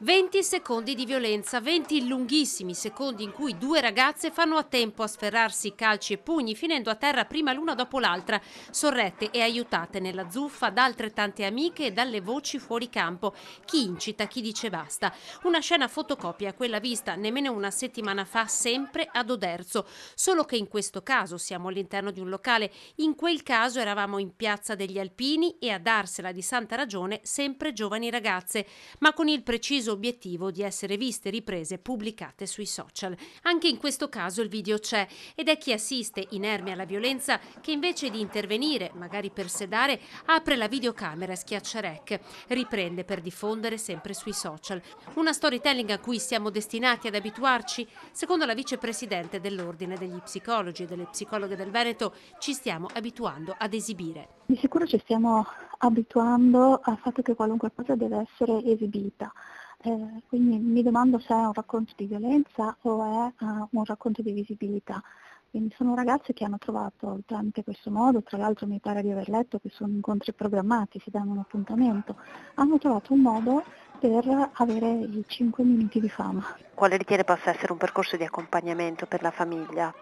Venti secondi di violenza, 20 lunghissimi secondi in cui due ragazze fanno a tempo a sferrarsi calci e pugni, finendo a terra prima l'una dopo l'altra, sorrette e aiutate nella zuffa da altrettante amiche e dalle voci fuori campo. Chi incita, chi dice basta. Una scena fotocopia a quella vista nemmeno una settimana fa sempre ad Oderzo, solo che in questo caso siamo all'interno di un locale, in quel caso eravamo in Piazza degli Alpini e a darsela di santa ragione sempre giovani ragazze, ma con il preciso obiettivo di essere viste, riprese e pubblicate sui social. Anche in questo caso il video c'è ed è chi assiste inerme alla violenza che invece di intervenire, magari per sedare, apre la videocamera e schiaccia rec, riprende per diffondere sempre sui social. Una storytelling a cui siamo destinati ad abituarci? Secondo la vicepresidente dell'Ordine degli Psicologi e delle Psicologhe del Veneto, ci stiamo abituando ad esibire. Di sicuro ci stiamo abituando al fatto che qualunque cosa deve essere esibita. Quindi mi domando se è un racconto di violenza o è un racconto di visibilità. Quindi sono ragazze che hanno trovato tramite questo modo, tra l'altro mi pare di aver letto che sono incontri programmati, si danno un appuntamento, hanno trovato un modo per avere i 5 minuti di fama. Quale ritiene possa essere un percorso di accompagnamento per la famiglia?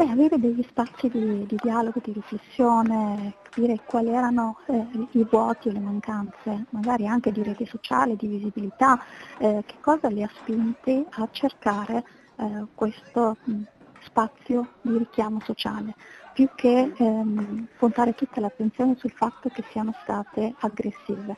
Avere degli spazi di dialogo, di riflessione, capire quali erano i vuoti e le mancanze, magari anche di rete sociale, di visibilità, che cosa li ha spinti a cercare questo spazio di richiamo sociale, più che puntare tutta l'attenzione sul fatto che siano state aggressive.